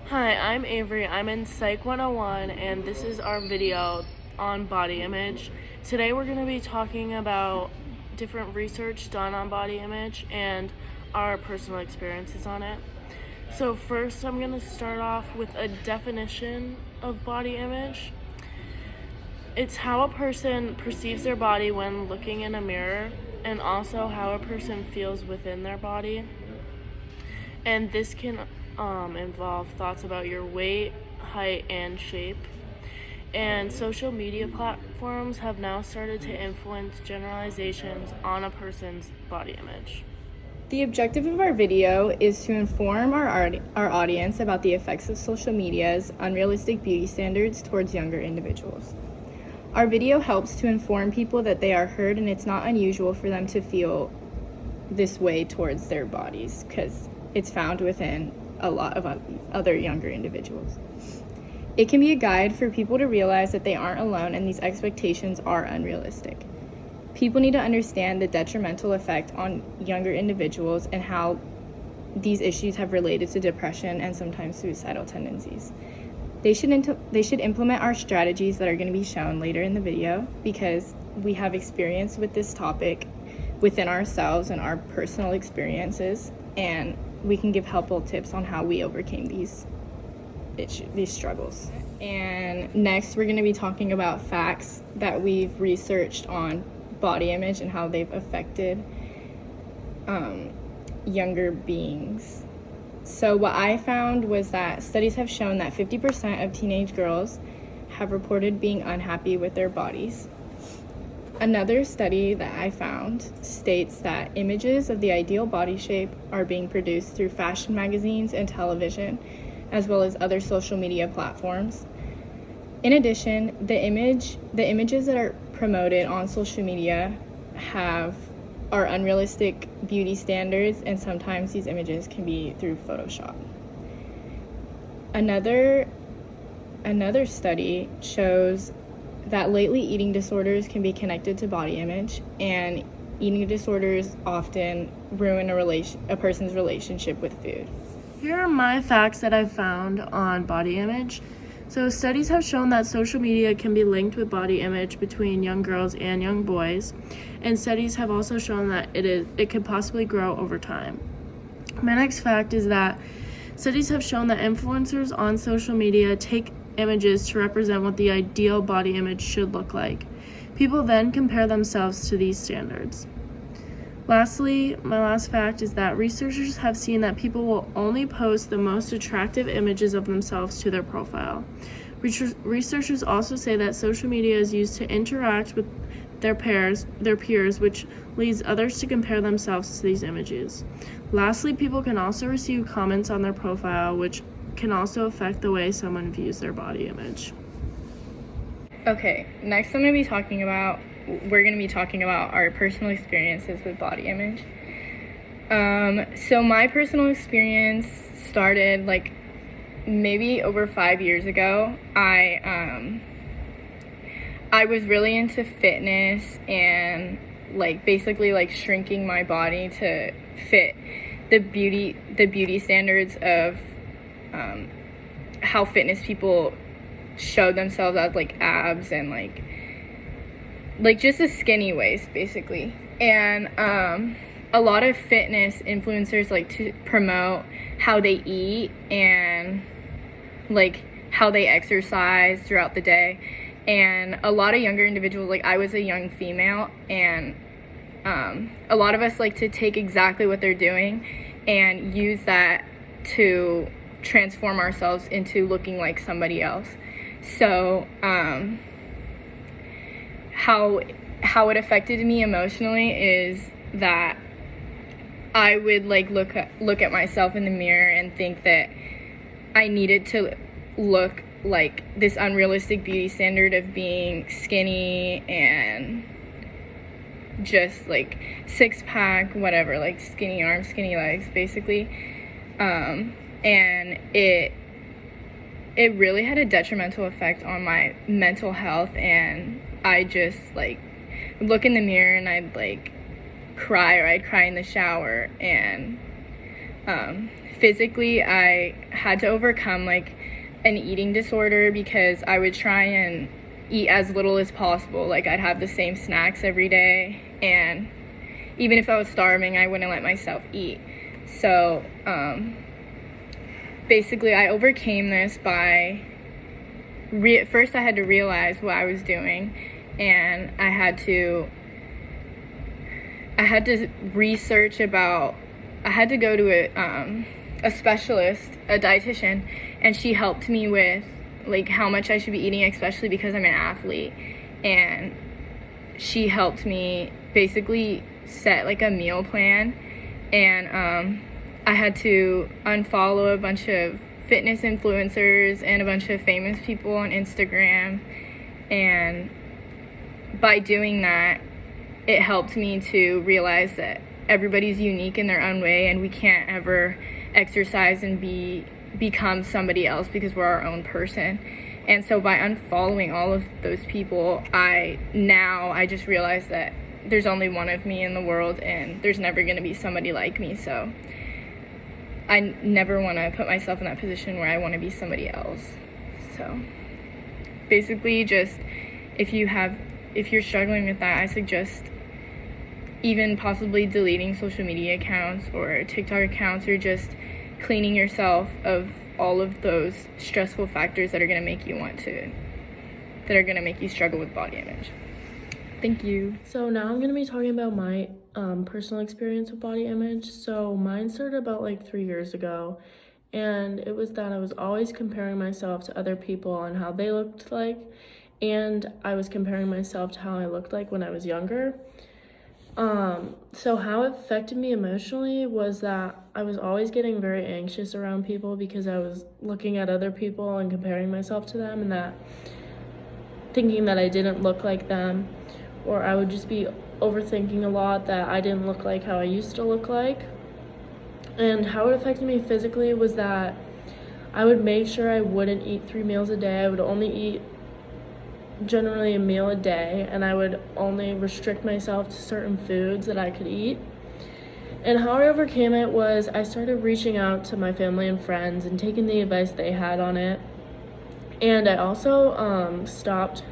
Hi, I'm Avery. I'm in Psych 101, and this is our video on body image. Today we're going to be talking about different research done on body image and our personal experiences on it. So first I'm going to start off with a definition of body image. It's how a person perceives their body when looking in a mirror, and also how a person feels within their body. And this can involve thoughts about your weight, height, and shape. And social media platforms have now started to influence generalizations on a person's body image. The objective of our video is to inform our audience about the effects of social media's unrealistic beauty standards towards younger individuals. Our video helps to inform people that they are heard and it's not unusual for them to feel this way towards their bodies because it's found within a lot of other younger individuals. It can be a guide for people to realize that they aren't alone and these expectations are unrealistic. People need to understand the detrimental effect on younger individuals and how these issues have related to depression and sometimes suicidal tendencies. They should implement our strategies that are going to be shown later in the video because we have experience with this topic within ourselves and our personal experiences, and we can give helpful tips on how we overcame these struggles. And next, we're going to be talking about facts that we've researched on body image and how they've affected younger beings. So what I found was that studies have shown that 50% of teenage girls have reported being unhappy with their bodies. Another study that I found states that images of the ideal body shape are being produced through fashion magazines and television, as well as other social media platforms. In addition, the images that are promoted on social media are unrealistic beauty standards, and sometimes these images can be through Photoshop. Another study shows that lately eating disorders can be connected to body image, and eating disorders often ruin a person's relationship with food. Here are my facts that I've found on body image. So studies have shown that social media can be linked with body image between young girls and young boys, and studies have also shown that it could possibly grow over time. My next fact is that studies have shown that influencers on social media take images to represent what the ideal body image should look like. People then compare themselves to these standards. Lastly, my last fact is that researchers have seen that people will only post the most attractive images of themselves to their profile. Researchers also say that social media is used to interact with their peers, which leads others to compare themselves to these images. Lastly, people can also receive comments on their profile, which can also affect the way someone views their body image. Okay, next we're going to be talking about our personal experiences with body image. So my personal experience started maybe over 5 years ago. I was really into fitness and basically shrinking my body to fit the beauty standards of how fitness people show themselves as abs and just a skinny waist basically. And a lot of fitness influencers like to promote how they eat and how they exercise throughout the day. And a lot of younger individuals, I was a young female, and a lot of us like to take exactly what they're doing and use that to transform ourselves into looking like somebody else. So how it affected me emotionally is that I would look at myself in the mirror and think that I needed to look like this unrealistic beauty standard of being skinny and just six-pack, whatever, skinny arms, skinny legs basically. And it really had a detrimental effect on my mental health, and I just look in the mirror and I'd cry, or I'd cry in the shower, and physically, I had to overcome like an eating disorder because I would try and eat as little as possible. Like I'd have the same snacks every day, and even if I was starving, I wouldn't let myself eat. So basically I overcame this by first I had to realize what I was doing, and I had to research about, I had to go to a specialist, a dietitian, and she helped me with like how much I should be eating, especially because I'm an athlete. And she helped me basically set like a meal plan, and I had to unfollow a bunch of fitness influencers and a bunch of famous people on Instagram. And by doing that, it helped me to realize that everybody's unique in their own way, and we can't ever exercise and become somebody else because we're our own person. And so by unfollowing all of those people, I just realized that there's only one of me in the world, and there's never going to be somebody like me. So I never want to put myself in that position where I want to be somebody else. So basically, just if you're struggling with that, I suggest even possibly deleting social media accounts or TikTok accounts, or just cleaning yourself of all of those stressful factors that are going to make you struggle with body image. Thank you. So now I'm going to be talking about my personal experience with body image. So mine started about like 3 years ago, and it was that I was always comparing myself to other people on how they looked like, and I was comparing myself to how I looked like when I was younger. So how it affected me emotionally was that I was always getting very anxious around people because I was looking at other people and comparing myself to them, and that thinking that I didn't look like them, or I would just be overthinking a lot that I didn't look like how I used to look like. And how it affected me physically was that I would make sure I wouldn't eat 3 meals a day. I would only eat generally a meal a day, and I would only restrict myself to certain foods that I could eat. And how I overcame it was I started reaching out to my family and friends and taking the advice they had on it. And I also stopped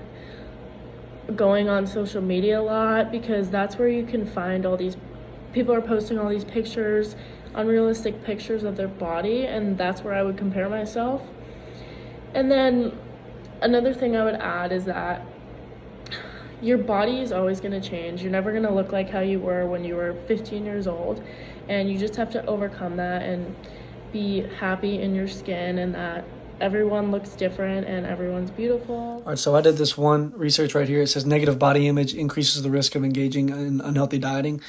going on social media a lot, because that's where you can find all these people are posting all these pictures, unrealistic pictures of their body, and that's where I would compare myself. And then another thing I would add is that your body is always going to change. You're never going to look like how you were when you were 15 years old, and you just have to overcome that and be happy in your skin, and that everyone looks different and everyone's beautiful. All right, so I did this one research right here. It says negative body image increases the risk of engaging in unhealthy dieting.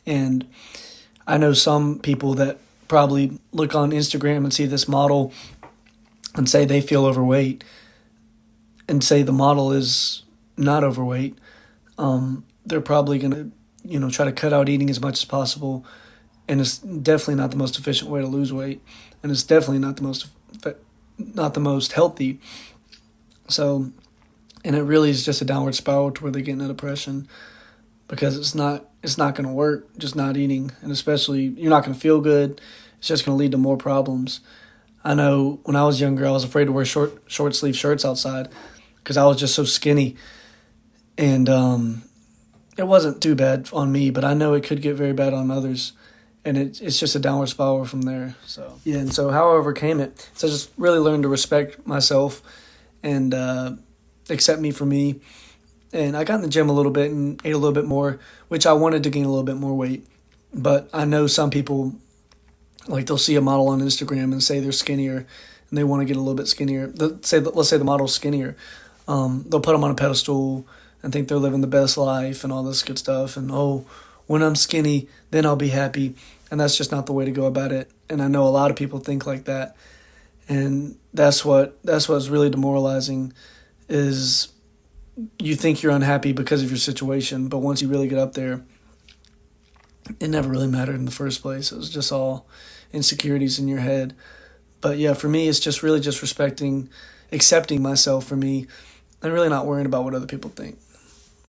And I know some people that probably look on Instagram and see this model and say they feel overweight and say the model is not overweight. They're probably going to, try to cut out eating as much as possible. And it's definitely not the most efficient way to lose weight. And it's definitely not the most healthy. So, and it really is just a downward spiral to where they get into depression, because it's not going to work just not eating, and especially you're not going to feel good. It's just going to lead to more problems. I know when I was younger, I was afraid to wear short sleeve shirts outside because I was just so skinny, and it wasn't too bad on me, but I know it could get very bad on others. And it's just a downward spiral from there. So yeah, and so how I overcame it, so I just really learned to respect myself and accept me for me. And I got in the gym a little bit and ate a little bit more, which I wanted to gain a little bit more weight. But I know some people, like they'll see a model on Instagram and say they're skinnier, and they want to get a little bit skinnier. Let's say the model's skinnier. They'll put them on a pedestal and think they're living the best life and all this good stuff. And when I'm skinny, then I'll be happy. And that's just not the way to go about it. And I know a lot of people think like that. And that's what's really demoralizing, is you think you're unhappy because of your situation, but once you really get up there, it never really mattered in the first place. It was just all insecurities in your head. But yeah, for me, it's just really just accepting myself for me, and really not worrying about what other people think.